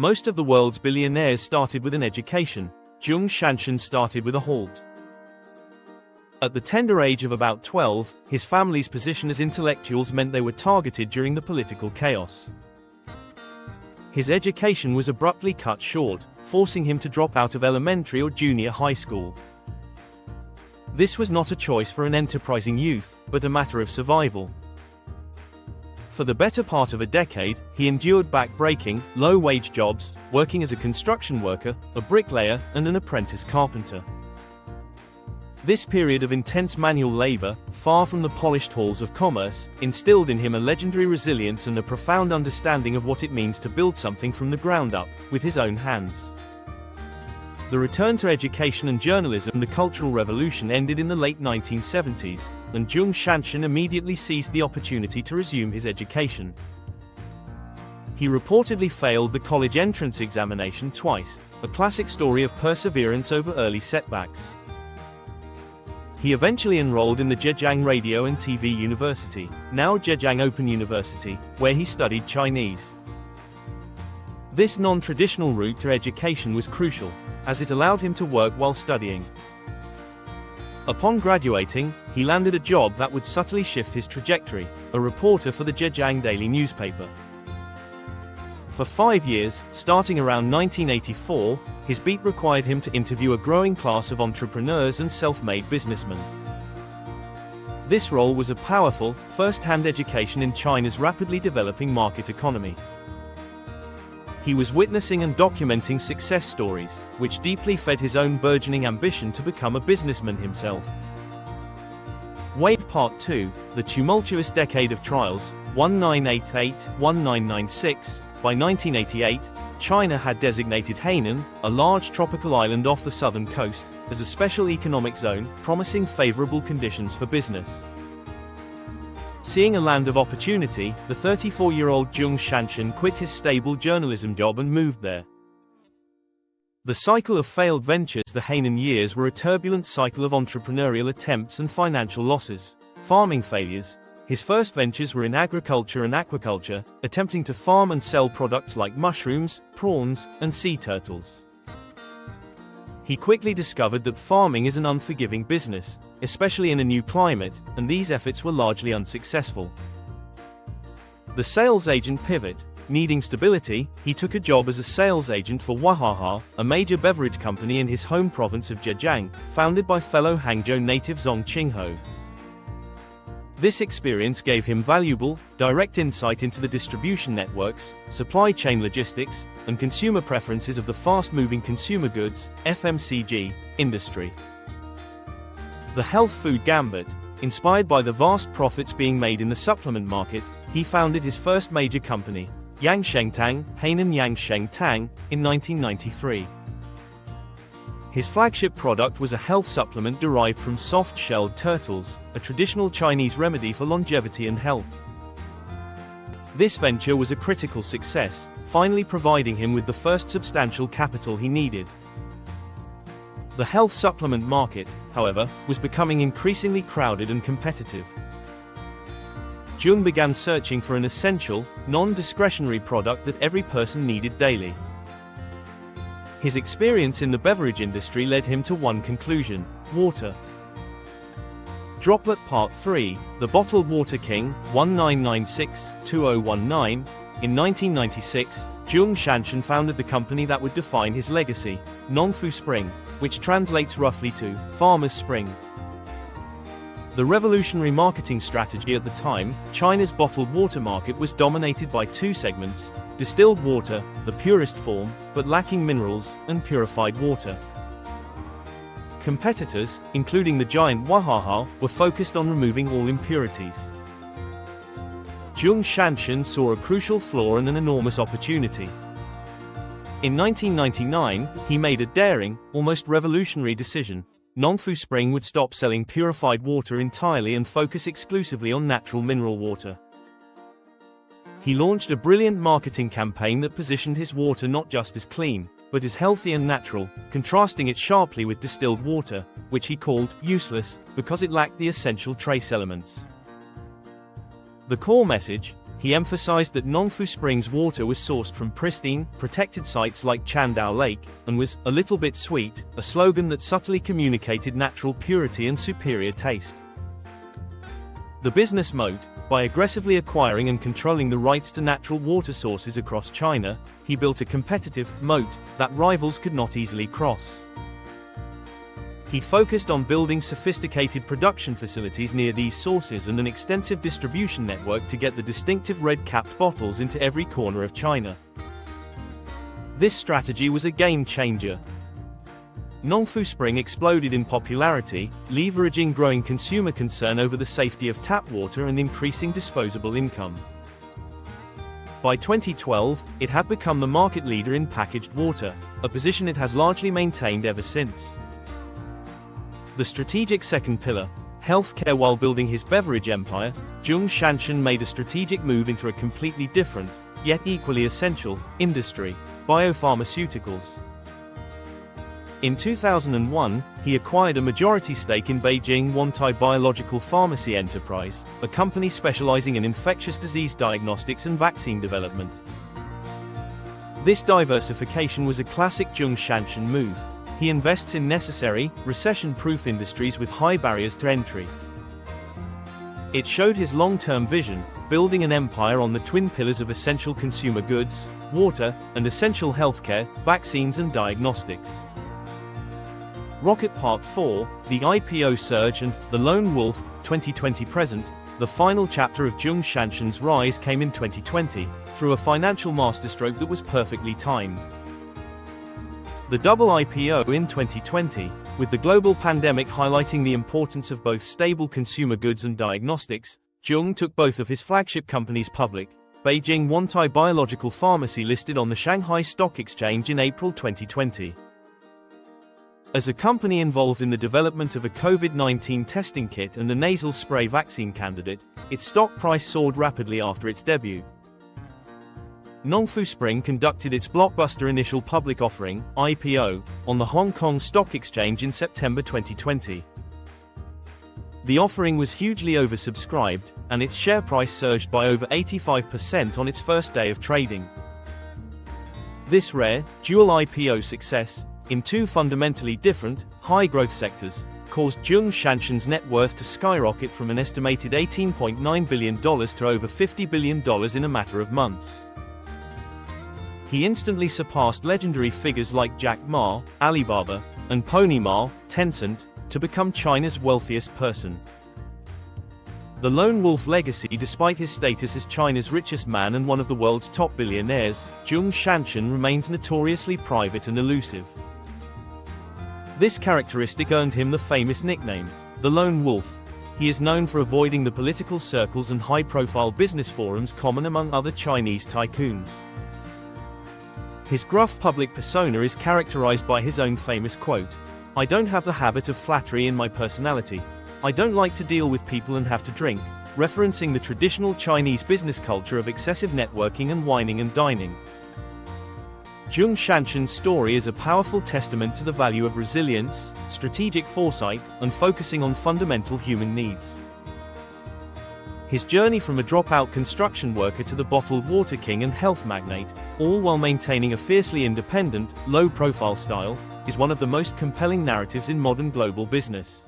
Most of the world's billionaires started with an education. Zhong Shanshan started with a halt. At the tender age of about 12, his family's position as intellectuals meant they were targeted during the political chaos. His education was abruptly cut short, forcing him to drop out of elementary or junior high school. This was not a choice for an enterprising youth, but a matter of survival. For the better part of a decade, he endured back-breaking, low-wage jobs, working as a construction worker, a bricklayer, and an apprentice carpenter. This period of intense manual labor, far from the polished halls of commerce, instilled in him a legendary resilience and a profound understanding of what it means to build something from the ground up, with his own hands. The return to education and journalism and the Cultural Revolution ended in the late 1970s, and Zhong Shanshan immediately seized the opportunity to resume his education. He reportedly failed the college entrance examination twice, a classic story of perseverance over early setbacks. He eventually enrolled in the Zhejiang Radio and TV University, now Zhejiang Open University, where he studied Chinese. This non-traditional route to education was crucial, as it allowed him to work while studying. Upon graduating, he landed a job that would subtly shift his trajectory, a reporter for the Zhejiang daily newspaper. For 5 years, starting around 1984, his beat required him to interview a growing class of entrepreneurs and self-made businessmen. This role was a powerful, first-hand education in China's rapidly developing market economy. He was witnessing and documenting success stories, which deeply fed his own burgeoning ambition to become a businessman himself. Wave Part 2, the tumultuous decade of trials, 1988-1996, by 1988, China had designated Hainan, a large tropical island off the southern coast, as a special economic zone, promising favorable conditions for business. Seeing a land of opportunity, the 34-year-old Zhong Shanshan quit his stable journalism job and moved there. The cycle of failed ventures. The Hainan years were a turbulent cycle of entrepreneurial attempts and financial losses, farming failures. His first ventures were in agriculture and aquaculture, attempting to farm and sell products like mushrooms, prawns, and sea turtles. He quickly discovered that farming is an unforgiving business, especially in a new climate, and these efforts were largely unsuccessful. The sales agent pivot. Needing stability, he took a job as a sales agent for Wahaha, a major beverage company in his home province of Zhejiang, founded by fellow Hangzhou native Zhong Shanshan. This experience gave him valuable, direct insight into the distribution networks, supply chain logistics, and consumer preferences of the fast-moving consumer goods (FMCG) industry. The health food gambit. Inspired by the vast profits being made in the supplement market, he founded his first major company, Yangshengtang, Hainan Yangshengtang, in 1993. His flagship product was a health supplement derived from soft-shelled turtles, a traditional Chinese remedy for longevity and health. This venture was a critical success, finally providing him with the first substantial capital he needed. The health supplement market, however, was becoming increasingly crowded and competitive. Zhong began searching for an essential, non-discretionary product that every person needed daily. His experience in the beverage industry led him to one conclusion: water. Droplet Part 3, The Bottled Water King, 1996-2019. In 1996, Zhong Shanshan founded the company that would define his legacy, Nongfu Spring, which translates roughly to Farmer's Spring. The revolutionary marketing strategy at the time, China's bottled water market was dominated by two segments: distilled water, the purest form, but lacking minerals, and purified water. Competitors, including the giant Wahaha, were focused on removing all impurities. Zhong Shanshan saw a crucial flaw and an enormous opportunity. In 1999, he made a daring, almost revolutionary decision. Nongfu Spring would stop selling purified water entirely and focus exclusively on natural mineral water. He launched a brilliant marketing campaign that positioned his water not just as clean, but as healthy and natural, contrasting it sharply with distilled water, which he called useless, because it lacked the essential trace elements. The core message: he emphasized that Nongfu Springs water was sourced from pristine, protected sites like Chandao Lake, and was a little bit sweet, a slogan that subtly communicated natural purity and superior taste. The business moat: by aggressively acquiring and controlling the rights to natural water sources across China, he built a competitive moat that rivals could not easily cross. He focused on building sophisticated production facilities near these sources and an extensive distribution network to get the distinctive red-capped bottles into every corner of China. This strategy was a game changer. Nongfu Spring exploded in popularity, leveraging growing consumer concern over the safety of tap water and increasing disposable income. By 2012, it had become the market leader in packaged water, a position it has largely maintained ever since. The strategic second pillar, healthcare. While building his beverage empire, Zhong Shanshan made a strategic move into a completely different, yet equally essential, industry: biopharmaceuticals. In 2001, he acquired a majority stake in Beijing Wantai Biological Pharmacy Enterprise, a company specializing in infectious disease diagnostics and vaccine development. This diversification was a classic Zhong Shanshan move. He invests in necessary, recession-proof industries with high barriers to entry. It showed his long-term vision, building an empire on the twin pillars of essential consumer goods, water, and essential healthcare, vaccines and diagnostics. Rocket Part 4, the IPO surge, and The Lone Wolf, 2020-present, the final chapter of Zhong Shanshan's rise came in 2020, through a financial masterstroke that was perfectly timed. The double IPO in 2020, with the global pandemic highlighting the importance of both stable consumer goods and diagnostics, Zhong took both of his flagship companies public. Beijing Wantai Biological Pharmacy listed on the Shanghai Stock Exchange in April 2020. As a company involved in the development of a COVID-19 testing kit and a nasal spray vaccine candidate, its stock price soared rapidly after its debut. Nongfu Spring conducted its blockbuster initial public offering, IPO, on the Hong Kong Stock Exchange in September 2020. The offering was hugely oversubscribed, and its share price surged by over 85% on its first day of trading. This rare, dual IPO success, in two fundamentally different, high-growth sectors, caused Zhong Shanshan's net worth to skyrocket from an estimated $18.9 billion to over $50 billion in a matter of months. He instantly surpassed legendary figures like Jack Ma, Alibaba, and Pony Ma, Tencent, to become China's wealthiest person. The lone wolf legacy: despite his status as China's richest man and one of the world's top billionaires, Zhong Shanshan remains notoriously private and elusive. This characteristic earned him the famous nickname, the Lone Wolf. He is known for avoiding the political circles and high-profile business forums common among other Chinese tycoons. His gruff public persona is characterized by his own famous quote, "I don't have the habit of flattery in my personality. I don't like to deal with people and have to drink," referencing the traditional Chinese business culture of excessive networking and wining and dining. Zhong Shanshan's story is a powerful testament to the value of resilience, strategic foresight, and focusing on fundamental human needs. His journey from a dropout construction worker to the bottled water king and health magnate, all while maintaining a fiercely independent, low-profile style, is one of the most compelling narratives in modern global business.